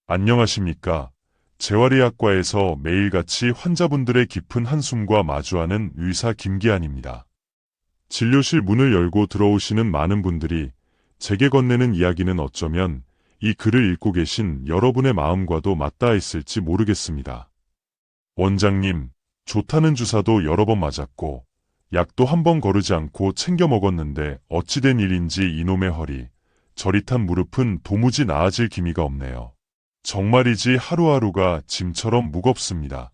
안녕하십니까. 재활의학과에서 매일같이 환자분들의 깊은 한숨과 마주하는 의사 김기한입니다. 진료실 문을 열고 들어오시는 많은 분들이 제게 건네는 이야기는 어쩌면 이 글을 읽고 계신 여러분의 마음과도 맞닿아 있을지 모르겠습니다. 원장님, 좋다는 주사도 여러 번 맞았고 약도 한 번 거르지 않고 챙겨 먹었는데 어찌된 일인지 이놈의 허리, 저릿한 무릎은 도무지 나아질 기미가 없네요. 정말이지 하루하루가 짐처럼 무겁습니다.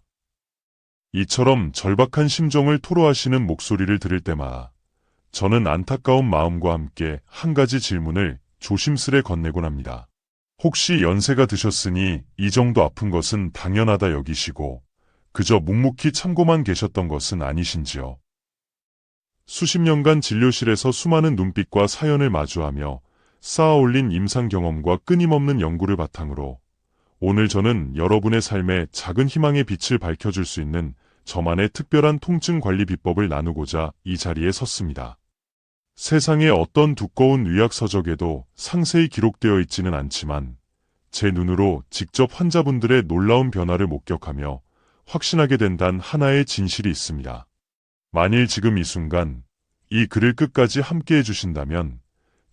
이처럼 절박한 심정을 토로하시는 목소리를 들을 때마다 저는 안타까운 마음과 함께 한 가지 질문을 조심스레 건네곤 합니다. 혹시 연세가 드셨으니 이 정도 아픈 것은 당연하다 여기시고 그저 묵묵히 참고만 계셨던 것은 아니신지요? 수십 년간 진료실에서 수많은 눈빛과 사연을 마주하며 쌓아올린 임상 경험과 끊임없는 연구를 바탕으로 오늘 저는 여러분의 삶에 작은 희망의 빛을 밝혀줄 수 있는 저만의 특별한 통증 관리 비법을 나누고자 이 자리에 섰습니다. 세상의 어떤 두꺼운 의학 서적에도 상세히 기록되어 있지는 않지만 제 눈으로 직접 환자분들의 놀라운 변화를 목격하며 확신하게 된 단 하나의 진실이 있습니다. 만일 지금 이 순간 이 글을 끝까지 함께 해주신다면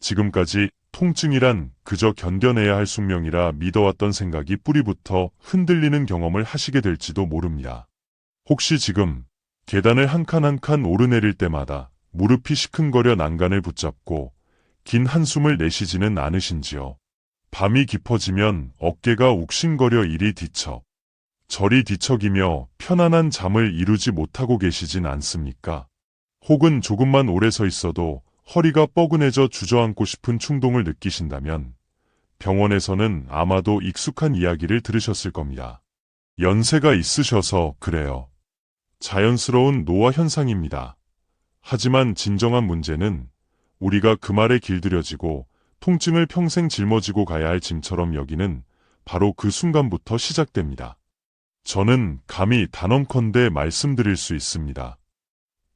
지금까지 통증이란 그저 견뎌내야 할 숙명이라 믿어왔던 생각이 뿌리부터 흔들리는 경험을 하시게 될지도 모릅니다. 혹시 지금 계단을 한 칸 한 칸 오르내릴 때마다 무릎이 시큰거려 난간을 붙잡고 긴 한숨을 내쉬지는 않으신지요? 밤이 깊어지면 어깨가 욱신거려 이리 뒤척, 저리 뒤척이며 편안한 잠을 이루지 못하고 계시진 않습니까? 혹은 조금만 오래 서 있어도 허리가 뻐근해져 주저앉고 싶은 충동을 느끼신다면 병원에서는 아마도 익숙한 이야기를 들으셨을 겁니다. 연세가 있으셔서 그래요. 자연스러운 노화 현상입니다. 하지만 진정한 문제는 우리가 그 말에 길들여지고 통증을 평생 짊어지고 가야 할 짐처럼 여기는 바로 그 순간부터 시작됩니다. 저는 감히 단언컨대 말씀드릴 수 있습니다.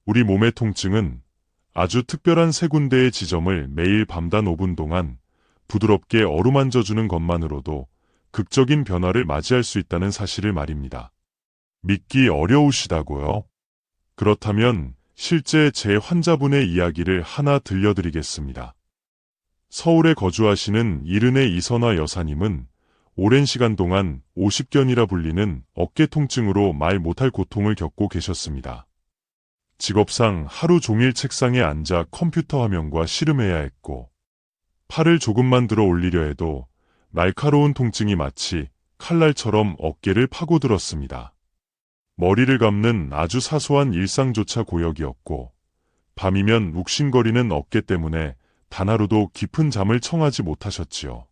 우리 몸의 통증은 아주 특별한 세 군데의 지점을 매일 밤단 5분 동안 부드럽게 어루만져주는 것만으로도 극적인 변화를 맞이할 수 있다는 사실을 말입니다. 믿기 어려우시다고요? 그렇다면 실제 제 환자분의 이야기를 하나 들려드리겠습니다. 서울에 거주하시는 이른의 이선화 여사님은 오랜 시간 동안 50견이라 불리는 어깨 통증으로 말 못할 고통을 겪고 계셨습니다. 직업상 하루 종일 책상에 앉아 컴퓨터 화면과 씨름해야 했고 팔을 조금만 들어 올리려 해도 날카로운 통증이 마치 칼날처럼 어깨를 파고들었습니다. 머리를 감는 아주 사소한 일상조차 고역이었고 밤이면 욱신거리는 어깨 때문에 단 하루도 깊은 잠을 청하지 못하셨지요.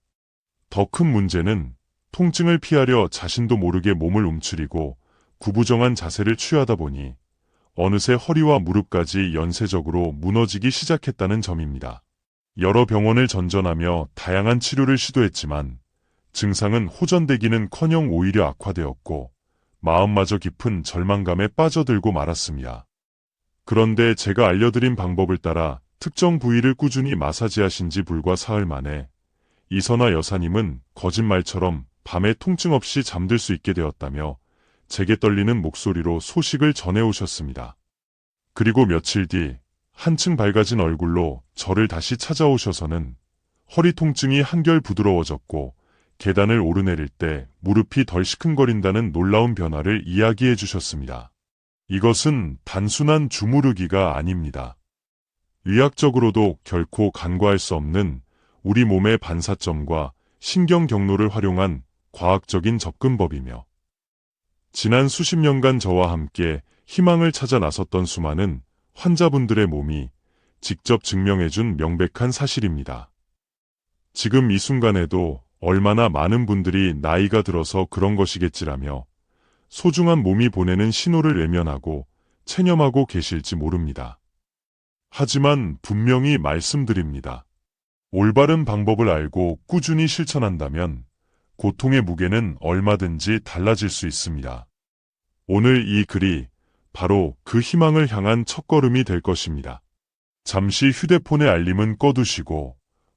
더 큰 문제는 통증을 피하려 자신도 모르게 몸을 움츠리고 구부정한 자세를 취하다 보니 어느새 허리와 무릎까지 연쇄적으로 무너지기 시작했다는 점입니다. 여러 병원을 전전하며 다양한 치료를 시도했지만 증상은 호전되기는커녕 오히려 악화되었고 마음마저 깊은 절망감에 빠져들고 말았습니다. 그런데 제가 알려드린 방법을 따라 특정 부위를 꾸준히 마사지하신 지 불과 사흘 만에 이선화 여사님은 거짓말처럼 밤에 통증 없이 잠들 수 있게 되었다며 제게 떨리는 목소리로 소식을 전해오셨습니다. 그리고 며칠 뒤 한층 밝아진 얼굴로 저를 다시 찾아오셔서는 허리 통증이 한결 부드러워졌고 계단을 오르내릴 때 무릎이 덜 시큰거린다는 놀라운 변화를 이야기해 주셨습니다. 이것은 단순한 주무르기가 아닙니다. 의학적으로도 결코 간과할 수 없는 우리 몸의 반사점과 신경 경로를 활용한 과학적인 접근법이며 지난 수십 년간 저와 함께 희망을 찾아 나섰던 수많은 환자분들의 몸이 직접 증명해준 명백한 사실입니다. 지금 이 순간에도 얼마나 많은 분들이 나이가 들어서 그런 것이겠지라며 소중한 몸이 보내는 신호를 외면하고 체념하고 계실지 모릅니다. 하지만 분명히 말씀드립니다. 올바른 방법을 알고 꾸준히 실천한다면 고통의 무게는 얼마든지 달라질 수 있습니다. 오늘 이 글이 바로 그 희망을 향한 첫걸음이 될 것입니다. 잠시 휴대폰의 알림은 꺼두시고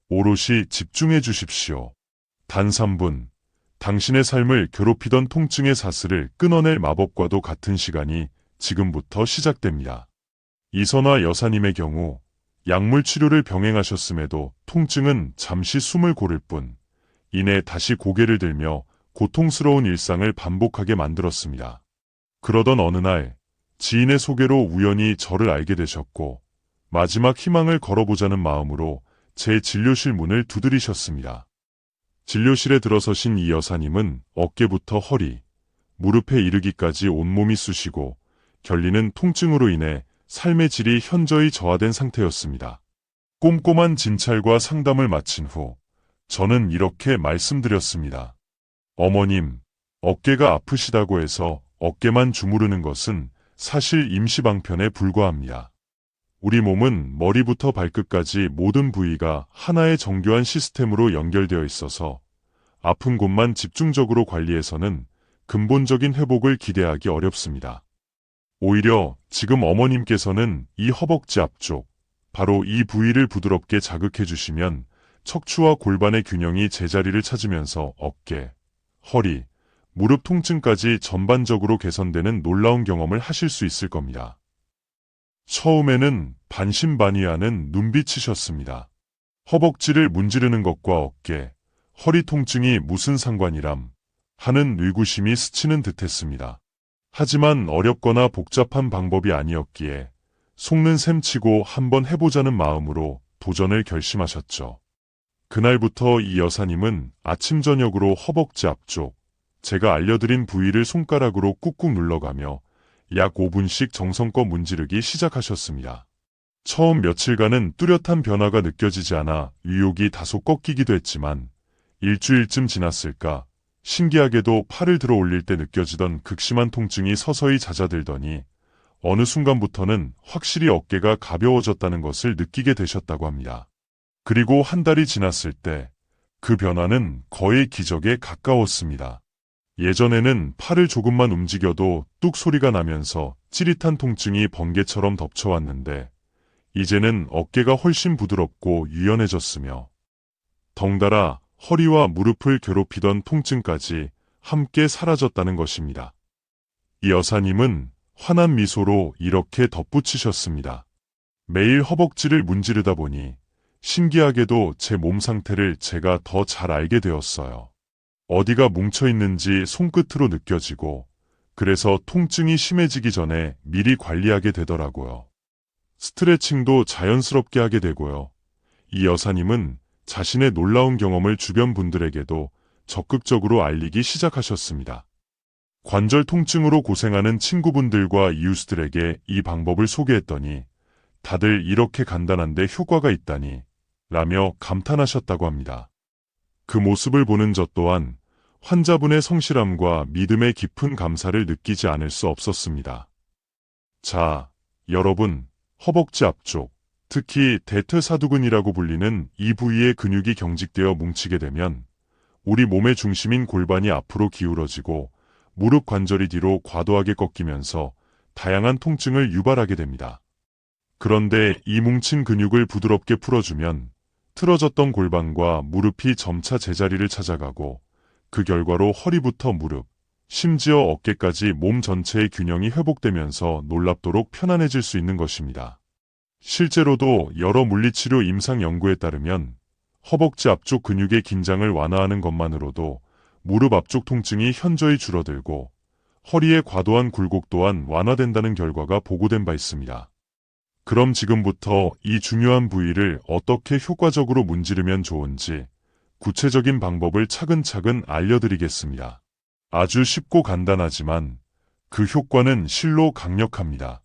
오롯이 집중해 주십시오. 단 3분, 당신의 삶을 괴롭히던 통증의 사슬을 끊어낼 마법과도 같은 시간이 지금부터 시작됩니다. 이선화 여사님의 경우 약물 치료를 병행하셨음에도 통증은 잠시 숨을 고를 뿐 이내 다시 고개를 들며 고통스러운 일상을 반복하게 만들었습니다. 그러던 어느 날 지인의 소개로 우연히 저를 알게 되셨고 마지막 희망을 걸어보자는 마음으로 제 진료실 문을 두드리셨습니다. 진료실에 들어서신 이 여사님은 어깨부터 허리, 무릎에 이르기까지 온몸이 쑤시고 결리는 통증으로 인해 삶의 질이 현저히 저하된 상태였습니다. 꼼꼼한 진찰과 상담을 마친 후 저는 이렇게 말씀드렸습니다. 어머님, 어깨가 아프시다고 해서 어깨만 주무르는 것은 사실 임시방편에 불과합니다. 우리 몸은 머리부터 발끝까지 모든 부위가 하나의 정교한 시스템으로 연결되어 있어서 아픈 곳만 집중적으로 관리해서는 근본적인 회복을 기대하기 어렵습니다. 오히려 지금 어머님께서는 이 허벅지 앞쪽, 바로 이 부위를 부드럽게 자극해 주시면 척추와 골반의 균형이 제자리를 찾으면서 어깨, 허리, 무릎 통증까지 전반적으로 개선되는 놀라운 경험을 하실 수 있을 겁니다. 처음에는 반신반의하는 눈빛이셨습니다. 허벅지를 문지르는 것과 어깨, 허리 통증이 무슨 상관이람 하는 의구심이 스치는 듯했습니다. 하지만 어렵거나 복잡한 방법이 아니었기에 속는 셈치고 한번 해보자는 마음으로 도전을 결심하셨죠. 그날부터 이 여사님은 아침 저녁으로 허벅지 앞쪽, 제가 알려드린 부위를 손가락으로 꾹꾹 눌러가며 약 5분씩 정성껏 문지르기 시작하셨습니다. 처음 며칠간은 뚜렷한 변화가 느껴지지 않아 의욕이 다소 꺾이기도 했지만 일주일쯤 지났을까 신기하게도 팔을 들어 올릴 때 느껴지던 극심한 통증이 서서히 잦아들더니 어느 순간부터는 확실히 어깨가 가벼워졌다는 것을 느끼게 되셨다고 합니다. 그리고 한 달이 지났을 때 그 변화는 거의 기적에 가까웠습니다. 예전에는 팔을 조금만 움직여도 뚝 소리가 나면서 찌릿한 통증이 번개처럼 덮쳐왔는데 이제는 어깨가 훨씬 부드럽고 유연해졌으며 덩달아 허리와 무릎을 괴롭히던 통증까지 함께 사라졌다는 것입니다. 이 여사님은 환한 미소로 이렇게 덧붙이셨습니다. 매일 허벅지를 문지르다 보니 신기하게도 제 몸 상태를 제가 더 잘 알게 되었어요. 어디가 뭉쳐있는지 손끝으로 느껴지고 그래서 통증이 심해지기 전에 미리 관리하게 되더라고요. 스트레칭도 자연스럽게 하게 되고요. 이 여사님은 자신의 놀라운 경험을 주변 분들에게도 적극적으로 알리기 시작하셨습니다. 관절 통증으로 고생하는 친구분들과 이웃들에게 이 방법을 소개했더니 다들 이렇게 간단한데 효과가 있다니 라며 감탄하셨다고 합니다. 그 모습을 보는 저 또한 환자분의 성실함과 믿음의 깊은 감사를 느끼지 않을 수 없었습니다. 자, 여러분, 허벅지 앞쪽, 특히 대퇴사두근이라고 불리는 이 부위의 근육이 경직되어 뭉치게 되면 우리 몸의 중심인 골반이 앞으로 기울어지고 무릎 관절이 뒤로 과도하게 꺾이면서 다양한 통증을 유발하게 됩니다. 그런데 이 뭉친 근육을 부드럽게 풀어주면 틀어졌던 골반과 무릎이 점차 제자리를 찾아가고 그 결과로 허리부터 무릎, 심지어 어깨까지 몸 전체의 균형이 회복되면서 놀랍도록 편안해질 수 있는 것입니다. 실제로도 여러 물리치료 임상 연구에 따르면 허벅지 앞쪽 근육의 긴장을 완화하는 것만으로도 무릎 앞쪽 통증이 현저히 줄어들고 허리의 과도한 굴곡 또한 완화된다는 결과가 보고된 바 있습니다. 그럼 지금부터 이 중요한 부위를 어떻게 효과적으로 문지르면 좋은지 구체적인 방법을 차근차근 알려드리겠습니다. 아주 쉽고 간단하지만 그 효과는 실로 강력합니다.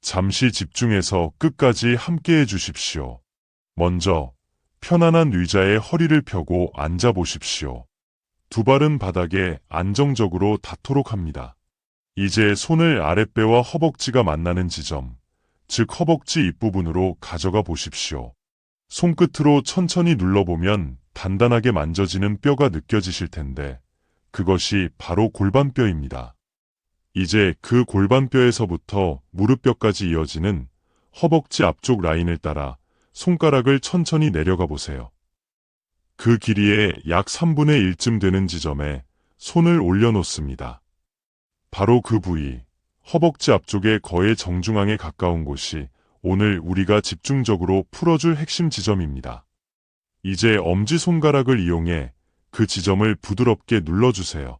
잠시 집중해서 끝까지 함께 해주십시오. 먼저 편안한 의자에 허리를 펴고 앉아보십시오. 두 발은 바닥에 안정적으로 닿도록 합니다. 이제 손을 아랫배와 허벅지가 만나는 지점, 즉 허벅지 입부분으로 가져가 보십시오. 손끝으로 천천히 눌러보면 단단하게 만져지는 뼈가 느껴지실 텐데 그것이 바로 골반뼈입니다. 이제 그 골반뼈에서부터 무릎뼈까지 이어지는 허벅지 앞쪽 라인을 따라 손가락을 천천히 내려가 보세요. 그 길이의 약 3분의 1쯤 되는 지점에 손을 올려놓습니다. 바로 그 부위, 허벅지 앞쪽의 거의 정중앙에 가까운 곳이 오늘 우리가 집중적으로 풀어줄 핵심 지점입니다. 이제 엄지손가락을 이용해 그 지점을 부드럽게 눌러주세요.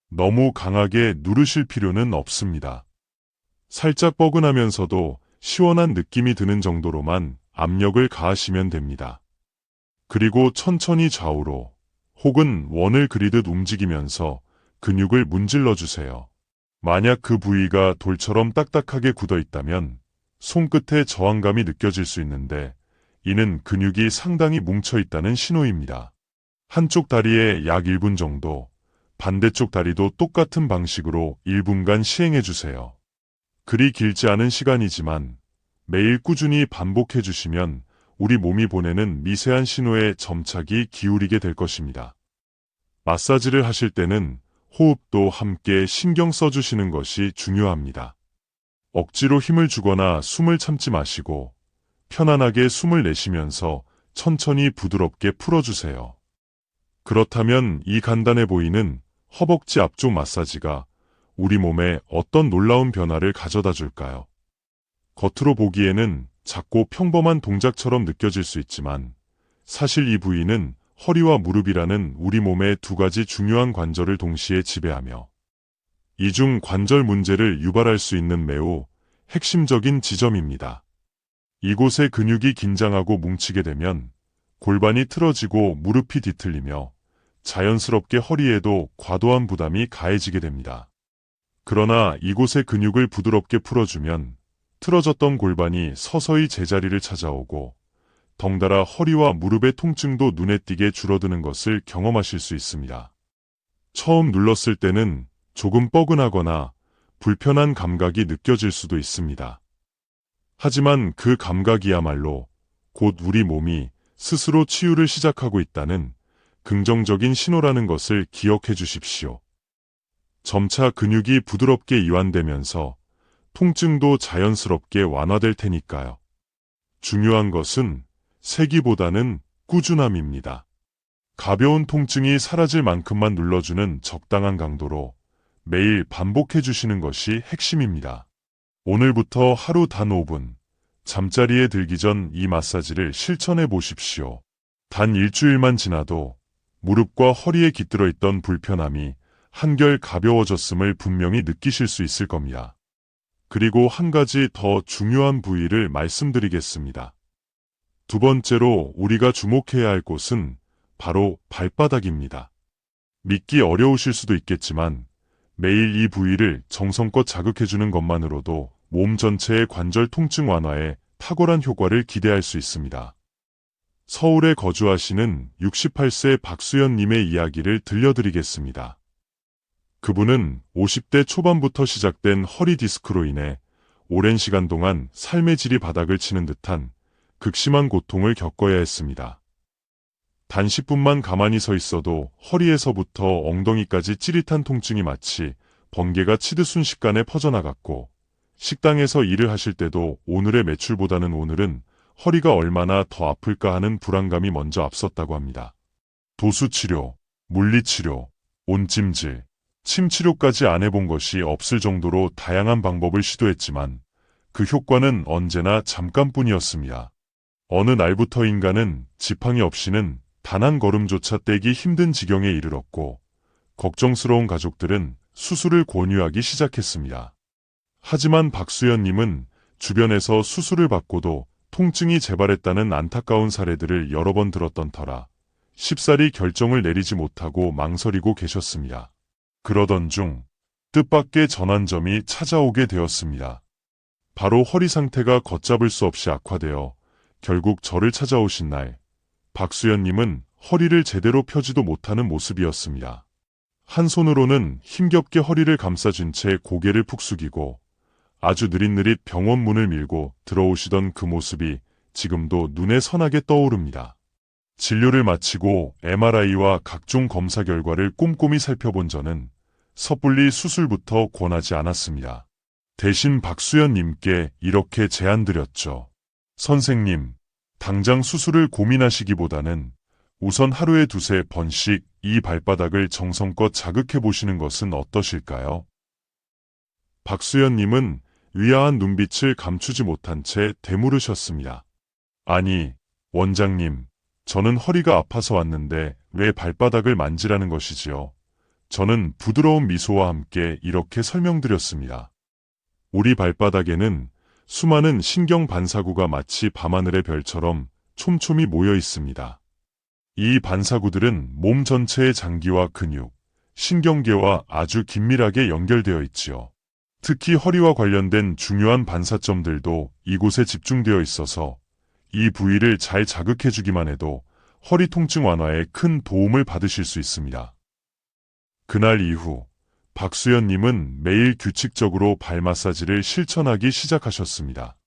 너무 강하게 누르실 필요는 없습니다. 살짝 뻐근하면서도 시원한 느낌이 드는 정도로만 압력을 가하시면 됩니다. 그리고 천천히 좌우로 혹은 원을 그리듯 움직이면서 근육을 문질러주세요. 만약 그 부위가 돌처럼 딱딱하게 굳어 있다면 손끝에 저항감이 느껴질 수 있는데 이는 근육이 상당히 뭉쳐 있다는 신호입니다. 한쪽 다리에 약 1분 정도, 반대쪽 다리도 똑같은 방식으로 1분간 시행해주세요. 그리 길지 않은 시간이지만 매일 꾸준히 반복해주시면 우리 몸이 보내는 미세한 신호에 점차게 기울이게 될 것입니다. 마사지를 하실 때는 호흡도 함께 신경 써주시는 것이 중요합니다. 억지로 힘을 주거나 숨을 참지 마시고 편안하게 숨을 내쉬면서 천천히 부드럽게 풀어주세요. 그렇다면 이 간단해 보이는 허벅지 앞쪽 마사지가 우리 몸에 어떤 놀라운 변화를 가져다 줄까요? 겉으로 보기에는 작고 평범한 동작처럼 느껴질 수 있지만 사실 이 부위는 허리와 무릎이라는 우리 몸의 두 가지 중요한 관절을 동시에 지배하며 이중 관절 문제를 유발할 수 있는 매우 핵심적인 지점입니다. 이곳의 근육이 긴장하고 뭉치게 되면 골반이 틀어지고 무릎이 뒤틀리며 자연스럽게 허리에도 과도한 부담이 가해지게 됩니다. 그러나 이곳의 근육을 부드럽게 풀어주면 틀어졌던 골반이 서서히 제자리를 찾아오고 덩달아 허리와 무릎의 통증도 눈에 띄게 줄어드는 것을 경험하실 수 있습니다. 처음 눌렀을 때는 조금 뻐근하거나 불편한 감각이 느껴질 수도 있습니다. 하지만 그 감각이야말로 곧 우리 몸이 스스로 치유를 시작하고 있다는 긍정적인 신호라는 것을 기억해 주십시오. 점차 근육이 부드럽게 이완되면서 통증도 자연스럽게 완화될 테니까요. 중요한 것은 세기보다는 꾸준함입니다. 가벼운 통증이 사라질 만큼만 눌러주는 적당한 강도로 매일 반복해 주시는 것이 핵심입니다. 오늘부터 하루 단 5분, 잠자리에 들기 전 이 마사지를 실천해 보십시오. 단 일주일만 지나도 무릎과 허리에 깃들어 있던 불편함이 한결 가벼워졌음을 분명히 느끼실 수 있을 겁니다. 그리고 한 가지 더 중요한 부위를 말씀드리겠습니다. 두 번째로 우리가 주목해야 할 곳은 바로 발바닥입니다. 믿기 어려우실 수도 있겠지만 매일 이 부위를 정성껏 자극해주는 것만으로도 몸 전체의 관절 통증 완화에 탁월한 효과를 기대할 수 있습니다. 서울에 거주하시는 68세 박수연님의 이야기를 들려드리겠습니다. 그분은 50대 초반부터 시작된 허리 디스크로 인해 오랜 시간 동안 삶의 질이 바닥을 치는 듯한 극심한 고통을 겪어야 했습니다. 단 10분만 가만히 서 있어도 허리에서부터 엉덩이까지 찌릿한 통증이 마치 번개가 치듯 순식간에 퍼져나갔고 식당에서 일을 하실 때도 오늘의 매출보다는 오늘은 허리가 얼마나 더 아플까 하는 불안감이 먼저 앞섰다고 합니다. 도수치료, 물리치료, 온찜질, 침치료까지 안 해본 것이 없을 정도로 다양한 방법을 시도했지만 그 효과는 언제나 잠깐뿐이었습니다. 어느 날부터 인간은 지팡이 없이는 단 한 걸음조차 떼기 힘든 지경에 이르렀고 걱정스러운 가족들은 수술을 권유하기 시작했습니다. 하지만 박수연님은 주변에서 수술을 받고도 통증이 재발했다는 안타까운 사례들을 여러 번 들었던 터라 쉽사리 결정을 내리지 못하고 망설이고 계셨습니다. 그러던 중 뜻밖의 전환점이 찾아오게 되었습니다. 바로 허리 상태가 걷잡을 수 없이 악화되어 결국 저를 찾아오신 날 박수연님은 허리를 제대로 펴지도 못하는 모습이었습니다. 한 손으로는 힘겹게 허리를 감싸준 채 고개를 푹 숙이고 아주 느릿느릿 병원 문을 밀고 들어오시던 그 모습이 지금도 눈에 선하게 떠오릅니다. 진료를 마치고 MRI와 각종 검사 결과를 꼼꼼히 살펴본 저는 섣불리 수술부터 권하지 않았습니다. 대신 박수연님께 이렇게 제안드렸죠. 선생님, 당장 수술을 고민하시기보다는 우선 하루에 2~3번씩 이 발바닥을 정성껏 자극해 보시는 것은 어떠실까요? 박수연님은 의아한 눈빛을 감추지 못한 채 되물으셨습니다. 아니, 원장님, 저는 허리가 아파서 왔는데 왜 발바닥을 만지라는 것이지요? 저는 부드러운 미소와 함께 이렇게 설명드렸습니다. 우리 발바닥에는 수많은 신경 반사구가 마치 밤하늘의 별처럼 촘촘히 모여 있습니다. 이 반사구들은 몸 전체의 장기와 근육, 신경계와 아주 긴밀하게 연결되어 있지요. 특히 허리와 관련된 중요한 반사점들도 이곳에 집중되어 있어서 이 부위를 잘 자극해주기만 해도 허리 통증 완화에 큰 도움을 받으실 수 있습니다. 그날 이후 박수연님은 매일 규칙적으로 발 마사지를 실천하기 시작하셨습니다.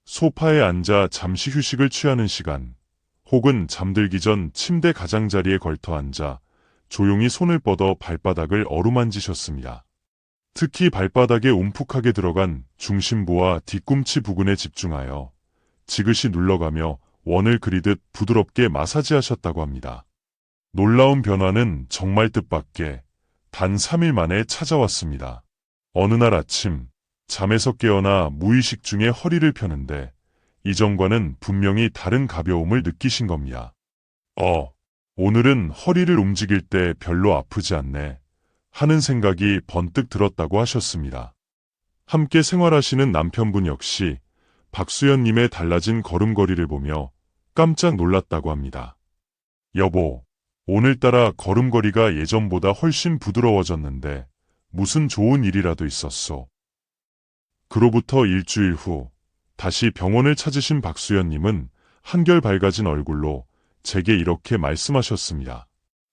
소파에 앉아 잠시 휴식을 취하는 시간, 혹은 잠들기 전 침대 가장자리에 걸터 앉아 조용히 손을 뻗어 발바닥을 어루만지셨습니다. 특히 발바닥에 움푹하게 들어간 중심부와 뒤꿈치 부근에 집중하여 지그시 눌러가며 원을 그리듯 부드럽게 마사지하셨다고 합니다. 놀라운 변화는 정말 뜻밖의 단 3일 만에 찾아왔습니다. 어느 날 아침, 잠에서 깨어나 무의식 중에 허리를 펴는데 이전과는 분명히 다른 가벼움을 느끼신 겁니다. 오늘은 허리를 움직일 때 별로 아프지 않네 하는 생각이 번뜩 들었다고 하셨습니다. 함께 생활하시는 남편분 역시 박수연님의 달라진 걸음걸이를 보며 깜짝 놀랐다고 합니다. 여보, 오늘따라 걸음걸이가 예전보다 훨씬 부드러워졌는데 무슨 좋은 일이라도 있었소? 그로부터 일주일 후 다시 병원을 찾으신 박수연님은 한결 밝아진 얼굴로 제게 이렇게 말씀하셨습니다.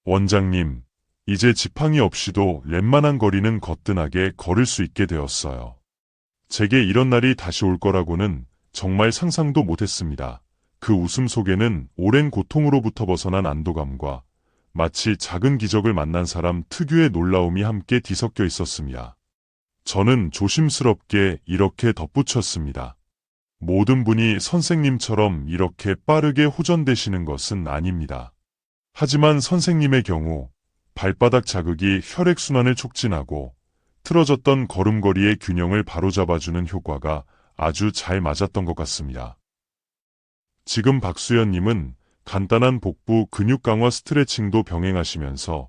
원장님, 이제 지팡이 없이도 웬만한 거리는 거뜬하게 걸을 수 있게 되었어요. 제게 이런 날이 다시 올 거라고는 정말 상상도 못했습니다. 그 웃음 속에는 오랜 고통으로부터 벗어난 안도감과 마치 작은 기적을 만난 사람 특유의 놀라움이 함께 뒤섞여 있었습니다. 저는 조심스럽게 이렇게 덧붙였습니다. 모든 분이 선생님처럼 이렇게 빠르게 호전되시는 것은 아닙니다. 하지만 선생님의 경우 발바닥 자극이 혈액순환을 촉진하고 틀어졌던 걸음걸이의 균형을 바로잡아주는 효과가 아주 잘 맞았던 것 같습니다. 지금 박수연님은 간단한 복부 근육 강화 스트레칭도 병행하시면서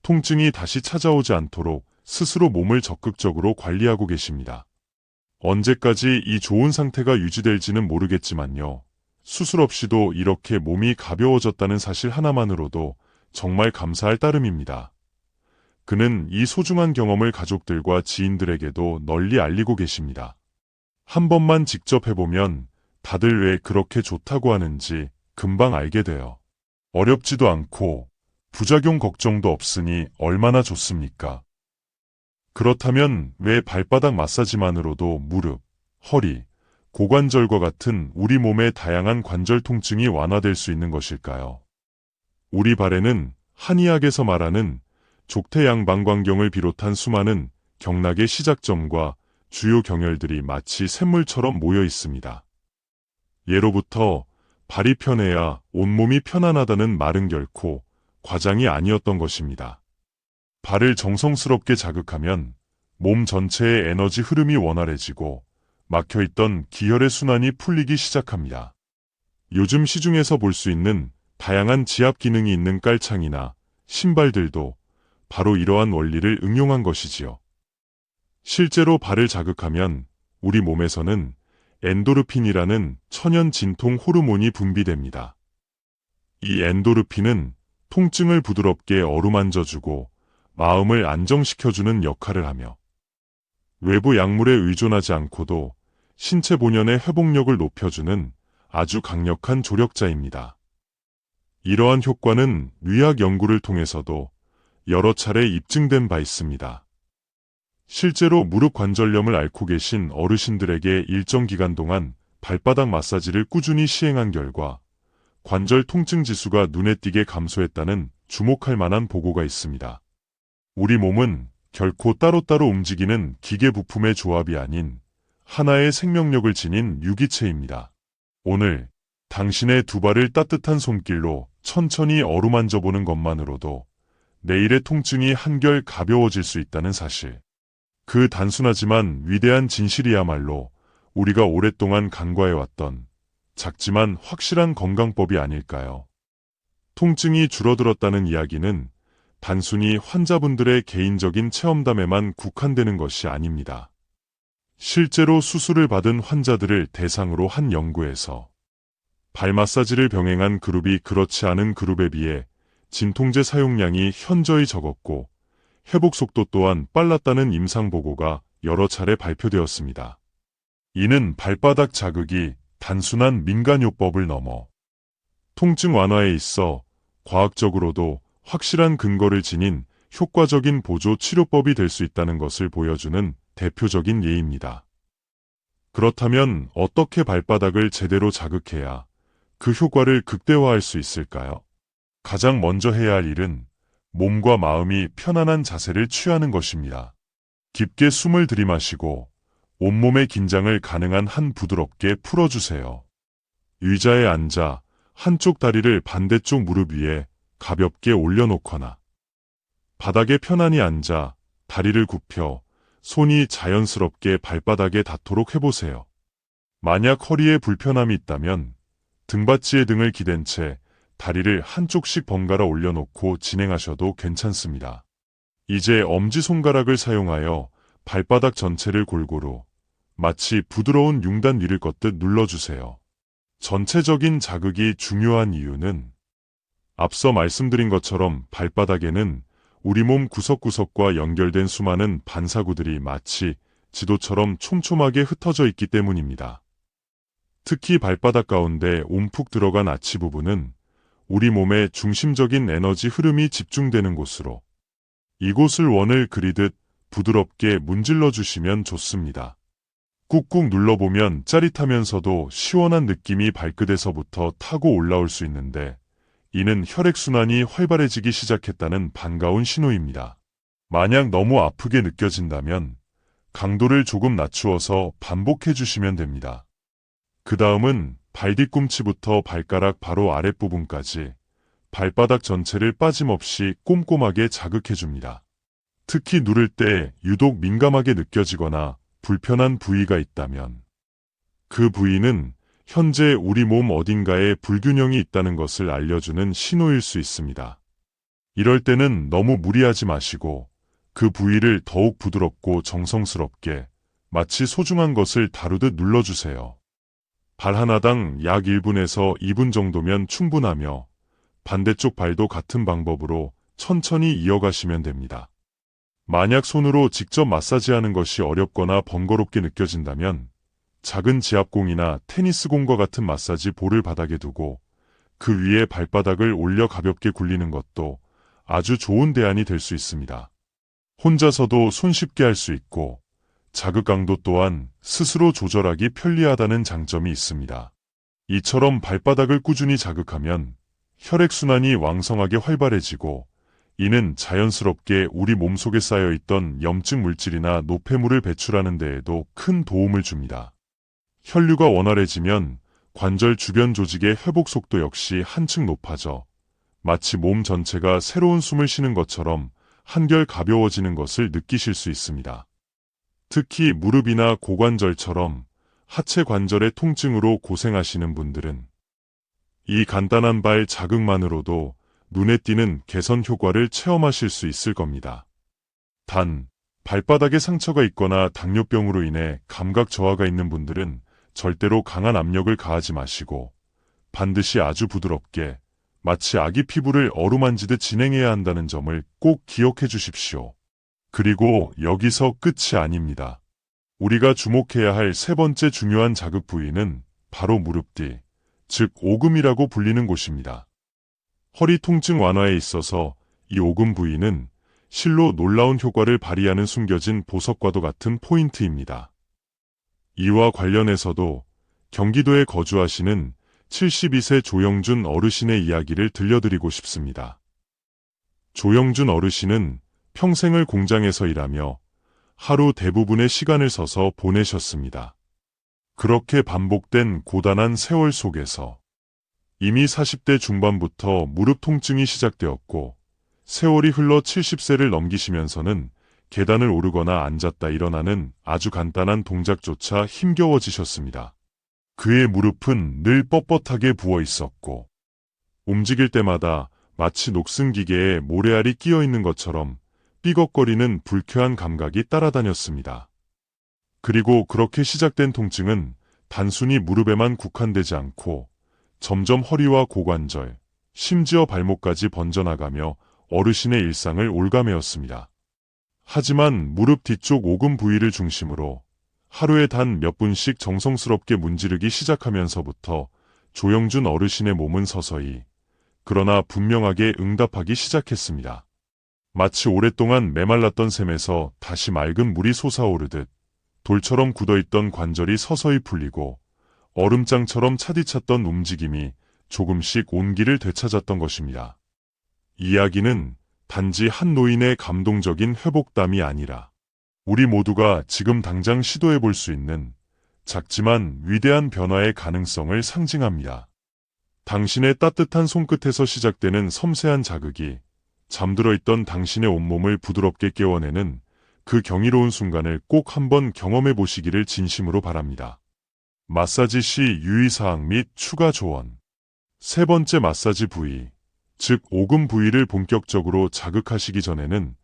통증이 다시 찾아오지 않도록 스스로 몸을 적극적으로 관리하고 계십니다. 언제까지 이 좋은 상태가 유지될지는 모르겠지만요. 수술 없이도 이렇게 몸이 가벼워졌다는 사실 하나만으로도 정말 감사할 따름입니다. 그는 이 소중한 경험을 가족들과 지인들에게도 널리 알리고 계십니다. 한 번만 직접 해보면 다들 왜 그렇게 좋다고 하는지 금방 알게 돼요. 어렵지도 않고 부작용 걱정도 없으니 얼마나 좋습니까? 그렇다면 왜 발바닥 마사지만으로도 무릎, 허리, 고관절과 같은 우리 몸의 다양한 관절 통증이 완화될 수 있는 것일까요? 우리 발에는 한의학에서 말하는 족태양방광경을 비롯한 수많은 경락의 시작점과 주요 경혈들이 마치 샘물처럼 모여 있습니다. 예로부터 발이 편해야 온몸이 편안하다는 말은 결코 과장이 아니었던 것입니다. 발을 정성스럽게 자극하면 몸 전체의 에너지 흐름이 원활해지고 막혀있던 기혈의 순환이 풀리기 시작합니다. 요즘 시중에서 볼 수 있는 다양한 지압 기능이 있는 깔창이나 신발들도 바로 이러한 원리를 응용한 것이지요. 실제로 발을 자극하면 우리 몸에서는 엔도르핀이라는 천연 진통 호르몬이 분비됩니다. 이 엔도르핀은 통증을 부드럽게 어루만져주고 마음을 안정시켜주는 역할을 하며 외부 약물에 의존하지 않고도 신체 본연의 회복력을 높여주는 아주 강력한 조력자입니다. 이러한 효과는 의학 연구를 통해서도 여러 차례 입증된 바 있습니다. 실제로 무릎 관절염을 앓고 계신 어르신들에게 일정 기간 동안 발바닥 마사지를 꾸준히 시행한 결과 관절 통증 지수가 눈에 띄게 감소했다는 주목할 만한 보고가 있습니다. 우리 몸은 결코 따로따로 움직이는 기계 부품의 조합이 아닌 하나의 생명력을 지닌 유기체입니다. 오늘 당신의 두 발을 따뜻한 손길로 천천히 어루만져 보는 것만으로도 내일의 통증이 한결 가벼워질 수 있다는 사실. 그 단순하지만 위대한 진실이야말로 우리가 오랫동안 간과해왔던 작지만 확실한 건강법이 아닐까요? 통증이 줄어들었다는 이야기는 단순히 환자분들의 개인적인 체험담에만 국한되는 것이 아닙니다. 실제로 수술을 받은 환자들을 대상으로 한 연구에서 발 마사지를 병행한 그룹이 그렇지 않은 그룹에 비해 진통제 사용량이 현저히 적었고 회복 속도 또한 빨랐다는 임상 보고가 여러 차례 발표되었습니다. 이는 발바닥 자극이 단순한 민간요법을 넘어 통증 완화에 있어 과학적으로도 확실한 근거를 지닌 효과적인 보조 치료법이 될 수 있다는 것을 보여주는 대표적인 예입니다. 그렇다면 어떻게 발바닥을 제대로 자극해야 그 효과를 극대화할 수 있을까요? 가장 먼저 해야 할 일은 몸과 마음이 편안한 자세를 취하는 것입니다. 깊게 숨을 들이마시고 온몸의 긴장을 가능한 한 부드럽게 풀어주세요. 의자에 앉아 한쪽 다리를 반대쪽 무릎 위에 가볍게 올려놓거나 바닥에 편안히 앉아 다리를 굽혀 손이 자연스럽게 발바닥에 닿도록 해보세요. 만약 허리에 불편함이 있다면 등받이에 등을 기댄 채 다리를 한쪽씩 번갈아 올려놓고 진행하셔도 괜찮습니다. 이제 엄지손가락을 사용하여 발바닥 전체를 골고루 마치 부드러운 융단 위를 걷듯 눌러주세요. 전체적인 자극이 중요한 이유는 앞서 말씀드린 것처럼 발바닥에는 우리 몸 구석구석과 연결된 수많은 반사구들이 마치 지도처럼 촘촘하게 흩어져 있기 때문입니다. 특히 발바닥 가운데 움푹 들어간 아치 부분은 우리 몸의 중심적인 에너지 흐름이 집중되는 곳으로 이곳을 원을 그리듯 부드럽게 문질러 주시면 좋습니다. 꾹꾹 눌러보면 짜릿하면서도 시원한 느낌이 발끝에서부터 타고 올라올 수 있는데 이는 혈액순환이 활발해지기 시작했다는 반가운 신호입니다. 만약 너무 아프게 느껴진다면 강도를 조금 낮추어서 반복해 주시면 됩니다. 그 다음은 발 뒤꿈치부터 발가락 바로 아랫부분까지 발바닥 전체를 빠짐없이 꼼꼼하게 자극해 줍니다. 특히 누를 때 유독 민감하게 느껴지거나 불편한 부위가 있다면 그 부위는 현재 우리 몸 어딘가에 불균형이 있다는 것을 알려주는 신호일 수 있습니다. 이럴 때는 너무 무리하지 마시고 그 부위를 더욱 부드럽고 정성스럽게 마치 소중한 것을 다루듯 눌러주세요. 발 하나당 약 1분에서 2분 정도면 충분하며 반대쪽 발도 같은 방법으로 천천히 이어가시면 됩니다. 만약 손으로 직접 마사지하는 것이 어렵거나 번거롭게 느껴진다면 작은 지압공이나 테니스공과 같은 마사지 볼을 바닥에 두고 그 위에 발바닥을 올려 가볍게 굴리는 것도 아주 좋은 대안이 될 수 있습니다. 혼자서도 손쉽게 할 수 있고 자극 강도 또한 스스로 조절하기 편리하다는 장점이 있습니다. 이처럼 발바닥을 꾸준히 자극하면 혈액순환이 왕성하게 활발해지고 이는 자연스럽게 우리 몸속에 쌓여있던 염증 물질이나 노폐물을 배출하는 데에도 큰 도움을 줍니다. 혈류가 원활해지면 관절 주변 조직의 회복 속도 역시 한층 높아져 마치 몸 전체가 새로운 숨을 쉬는 것처럼 한결 가벼워지는 것을 느끼실 수 있습니다. 특히 무릎이나 고관절처럼 하체 관절의 통증으로 고생하시는 분들은 이 간단한 발 자극만으로도 눈에 띄는 개선 효과를 체험하실 수 있을 겁니다. 단, 발바닥에 상처가 있거나 당뇨병으로 인해 감각 저하가 있는 분들은 절대로 강한 압력을 가하지 마시고 반드시 아주 부드럽게 마치 아기 피부를 어루만지듯 진행해야 한다는 점을 꼭 기억해 주십시오. 그리고 여기서 끝이 아닙니다. 우리가 주목해야 할 세 번째 중요한 자극 부위는 바로 무릎 뒤, 즉 오금이라고 불리는 곳입니다. 허리 통증 완화에 있어서 이 오금 부위는 실로 놀라운 효과를 발휘하는 숨겨진 보석과도 같은 포인트입니다. 이와 관련해서도 경기도에 거주하시는 72세 조영준 어르신의 이야기를 들려드리고 싶습니다. 조영준 어르신은 평생을 공장에서 일하며 하루 대부분의 시간을 서서 보내셨습니다. 그렇게 반복된 고단한 세월 속에서 이미 40대 중반부터 무릎 통증이 시작되었고 세월이 흘러 70세를 넘기시면서는 계단을 오르거나 앉았다 일어나는 아주 간단한 동작조차 힘겨워지셨습니다. 그의 무릎은 늘 뻣뻣하게 부어 있었고, 움직일 때마다 마치 녹슨 기계에 모래알이 끼어 있는 것처럼 삐걱거리는 불쾌한 감각이 따라다녔습니다. 그리고 그렇게 시작된 통증은 단순히 무릎에만 국한되지 않고 점점 허리와 고관절, 심지어 발목까지 번져나가며 어르신의 일상을 올가매었습니다. 하지만 무릎 뒤쪽 오금 부위를 중심으로 하루에 단 몇 분씩 정성스럽게 문지르기 시작하면서부터 조영준 어르신의 몸은 서서히, 그러나 분명하게 응답하기 시작했습니다. 마치 오랫동안 메말랐던 샘에서 다시 맑은 물이 솟아오르듯 돌처럼 굳어있던 관절이 서서히 풀리고 얼음장처럼 차디찼던 움직임이 조금씩 온기를 되찾았던 것입니다. 이야기는 단지 한 노인의 감동적인 회복담이 아니라 우리 모두가 지금 당장 시도해 볼 수 있는 작지만 위대한 변화의 가능성을 상징합니다. 당신의 따뜻한 손끝에서 시작되는 섬세한 자극이 잠들어 있던 당신의 온몸을 부드럽게 깨워내는 그 경이로운 순간을 꼭 한번 경험해 보시기를 진심으로 바랍니다. 마사지 시 유의사항 및 추가 조언. 세 번째, 마사지 부위, 즉 오금 부위를 본격적으로 자극하시기 전에는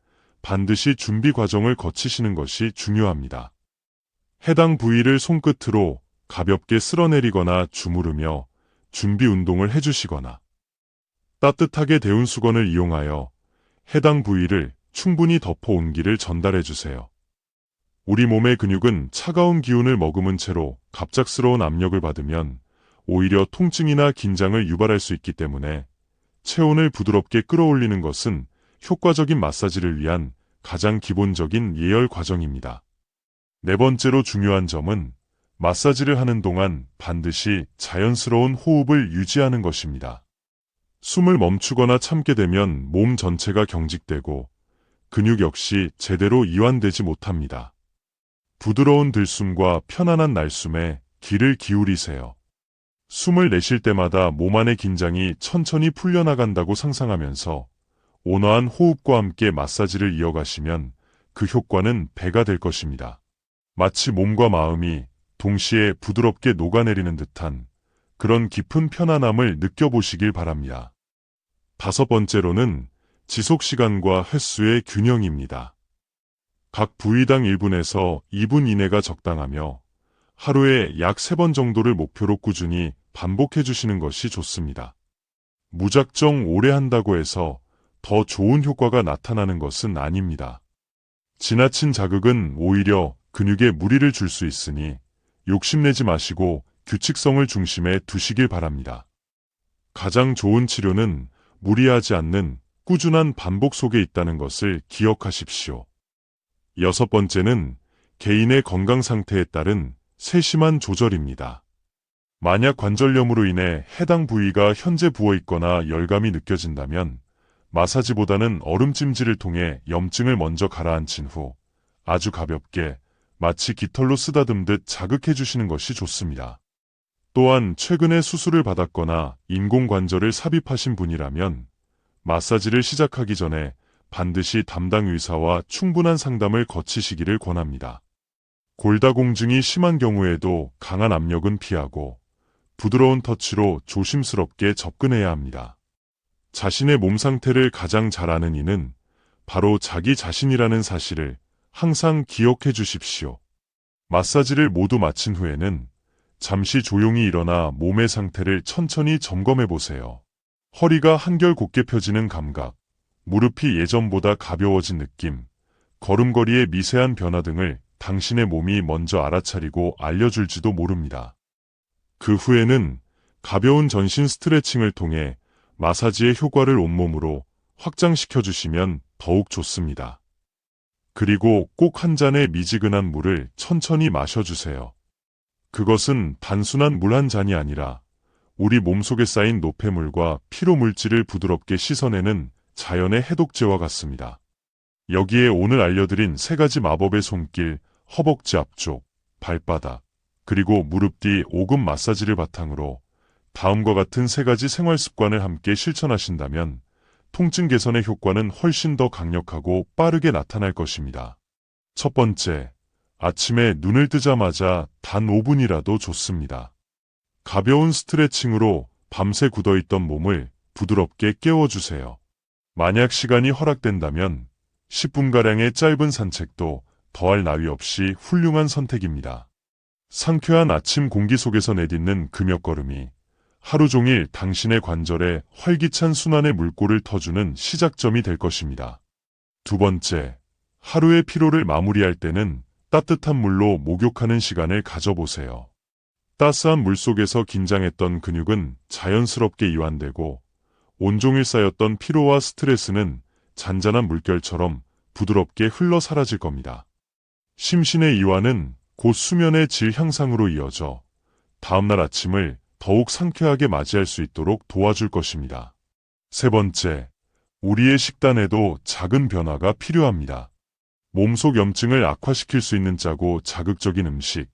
반드시 준비 과정을 거치시는 것이 중요합니다. 해당 부위를 손끝으로 가볍게 쓸어내리거나 주무르며 준비 운동을 해주시거나 따뜻하게 데운 수건을 이용하여 해당 부위를 충분히 덮어 온기를 전달해주세요. 우리 몸의 근육은 차가운 기운을 머금은 채로 갑작스러운 압력을 받으면 오히려 통증이나 긴장을 유발할 수 있기 때문에 체온을 부드럽게 끌어올리는 것은 효과적인 마사지를 위한 가장 기본적인 예열 과정입니다. 네 번째로 중요한 점은 마사지를 하는 동안 반드시 자연스러운 호흡을 유지하는 것입니다. 숨을 멈추거나 참게 되면 몸 전체가 경직되고 근육 역시 제대로 이완되지 못합니다. 부드러운 들숨과 편안한 날숨에 귀를 기울이세요. 숨을 내쉴 때마다 몸 안의 긴장이 천천히 풀려나간다고 상상하면서 온화한 호흡과 함께 마사지를 이어가시면 그 효과는 배가 될 것입니다. 마치 몸과 마음이 동시에 부드럽게 녹아내리는 듯한 그런 깊은 편안함을 느껴보시길 바랍니다. 다섯 번째로는 지속시간과 횟수의 균형입니다. 각 부위당 1분에서 2분 이내가 적당하며 하루에 약 3번 정도를 목표로 꾸준히 반복해 주시는 것이 좋습니다. 무작정 오래 한다고 해서 더 좋은 효과가 나타나는 것은 아닙니다. 지나친 자극은 오히려 근육에 무리를 줄 수 있으니 욕심내지 마시고 규칙성을 중심에 두시길 바랍니다. 가장 좋은 치료는 무리하지 않는 꾸준한 반복 속에 있다는 것을 기억하십시오. 여섯 번째는 개인의 건강 상태에 따른 세심한 조절입니다. 만약 관절염으로 인해 해당 부위가 현재 부어 있거나 열감이 느껴진다면 마사지보다는 얼음찜질을 통해 염증을 먼저 가라앉힌 후 아주 가볍게 마치 깃털로 쓰다듬듯 자극해 주시는 것이 좋습니다. 또한 최근에 수술을 받았거나 인공관절을 삽입하신 분이라면 마사지를 시작하기 전에 반드시 담당 의사와 충분한 상담을 거치시기를 권합니다. 골다공증이 심한 경우에도 강한 압력은 피하고 부드러운 터치로 조심스럽게 접근해야 합니다. 자신의 몸 상태를 가장 잘 아는 이는 바로 자기 자신이라는 사실을 항상 기억해 주십시오. 마사지를 모두 마친 후에는 잠시 조용히 일어나 몸의 상태를 천천히 점검해 보세요. 허리가 한결 곧게 펴지는 감각, 무릎이 예전보다 가벼워진 느낌, 걸음걸이의 미세한 변화 등을 당신의 몸이 먼저 알아차리고 알려줄지도 모릅니다. 그 후에는 가벼운 전신 스트레칭을 통해 마사지의 효과를 온몸으로 확장시켜 주시면 더욱 좋습니다. 그리고 꼭 한 잔의 미지근한 물을 천천히 마셔주세요. 그것은 단순한 물 한 잔이 아니라 우리 몸속에 쌓인 노폐물과 피로 물질을 부드럽게 씻어내는 자연의 해독제와 같습니다. 여기에 오늘 알려드린 3가지 마법의 손길, 허벅지 앞쪽, 발바닥, 그리고 무릎 뒤 오금 마사지를 바탕으로 다음과 같은 3가지 생활 습관을 함께 실천하신다면 통증 개선의 효과는 훨씬 더 강력하고 빠르게 나타날 것입니다. 첫 번째, 아침에 눈을 뜨자마자 단 5분이라도 좋습니다. 가벼운 스트레칭으로 밤새 굳어있던 몸을 부드럽게 깨워주세요. 만약 시간이 허락된다면 10분가량의 짧은 산책도 더할 나위 없이 훌륭한 선택입니다. 상쾌한 아침 공기 속에서 내딛는 그 몇 걸음이 하루 종일 당신의 관절에 활기찬 순환의 물꼬를 터주는 시작점이 될 것입니다. 두 번째, 하루의 피로를 마무리할 때는 따뜻한 물로 목욕하는 시간을 가져보세요. 따스한 물 속에서 긴장했던 근육은 자연스럽게 이완되고 온종일 쌓였던 피로와 스트레스는 잔잔한 물결처럼 부드럽게 흘러 사라질 겁니다. 심신의 이완은 곧 수면의 질 향상으로 이어져 다음날 아침을 더욱 상쾌하게 맞이할 수 있도록 도와줄 것입니다. 세 번째, 우리의 식단에도 작은 변화가 필요합니다. 몸속 염증을 악화시킬 수 있는 짜고 자극적인 음식,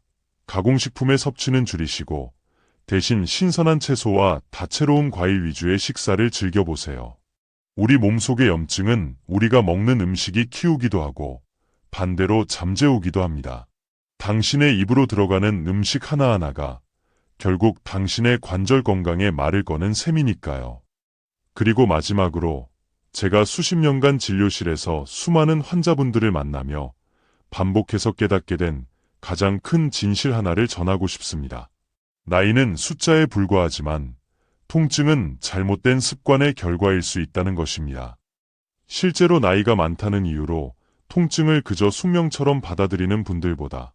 가공식품의 섭취는 줄이시고 대신 신선한 채소와 다채로운 과일 위주의 식사를 즐겨보세요. 우리 몸속의 염증은 우리가 먹는 음식이 키우기도 하고 반대로 잠재우기도 합니다. 당신의 입으로 들어가는 음식 하나하나가 결국 당신의 관절 건강에 말을 거는 셈이니까요. 그리고 마지막으로 제가 수십 년간 진료실에서 수많은 환자분들을 만나며 반복해서 깨닫게 된 가장 큰 진실 하나를 전하고 싶습니다. 나이는 숫자에 불과하지만 통증은 잘못된 습관의 결과일 수 있다는 것입니다. 실제로 나이가 많다는 이유로 통증을 그저 숙명처럼 받아들이는 분들보다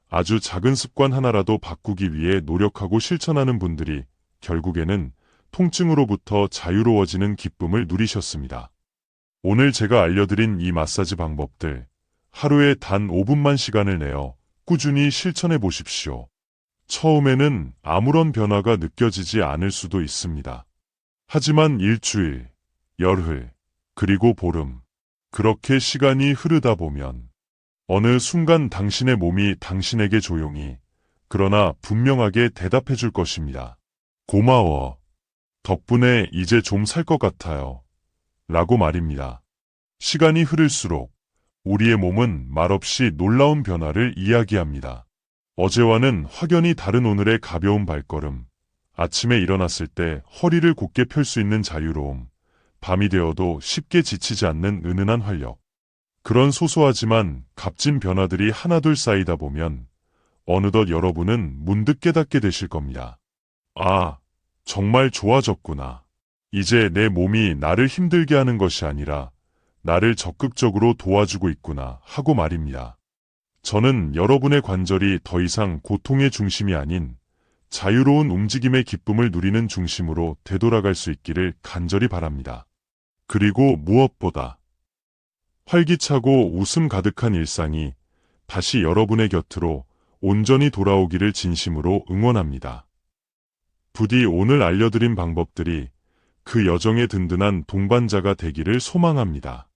아주 작은 습관 하나라도 바꾸기 위해 노력하고 실천하는 분들이 결국에는 통증으로부터 자유로워지는 기쁨을 누리셨습니다. 오늘 제가 알려드린 이 마사지 방법들, 하루에 단 5분만 시간을 내어 꾸준히 실천해 보십시오. 처음에는 아무런 변화가 느껴지지 않을 수도 있습니다. 하지만 일주일, 열흘, 그리고 보름, 그렇게 시간이 흐르다 보면 어느 순간 당신의 몸이 당신에게 조용히, 그러나 분명하게 대답해 줄 것입니다. 고마워. 덕분에 이제 좀 살 것 같아요. 라고 말입니다. 시간이 흐를수록 우리의 몸은 말없이 놀라운 변화를 이야기합니다. 어제와는 확연히 다른 오늘의 가벼운 발걸음, 아침에 일어났을 때 허리를 곧게 펼 수 있는 자유로움, 밤이 되어도 쉽게 지치지 않는 은은한 활력. 그런 소소하지만 값진 변화들이 하나둘 쌓이다 보면 어느덧 여러분은 문득 깨닫게 되실 겁니다. 아, 정말 좋아졌구나. 이제 내 몸이 나를 힘들게 하는 것이 아니라 나를 적극적으로 도와주고 있구나 하고 말입니다. 저는 여러분의 관절이 더 이상 고통의 중심이 아닌 자유로운 움직임의 기쁨을 누리는 중심으로 되돌아갈 수 있기를 간절히 바랍니다. 그리고 무엇보다 활기차고 웃음 가득한 일상이 다시 여러분의 곁으로 온전히 돌아오기를 진심으로 응원합니다. 부디 오늘 알려드린 방법들이 그 여정의 든든한 동반자가 되기를 소망합니다.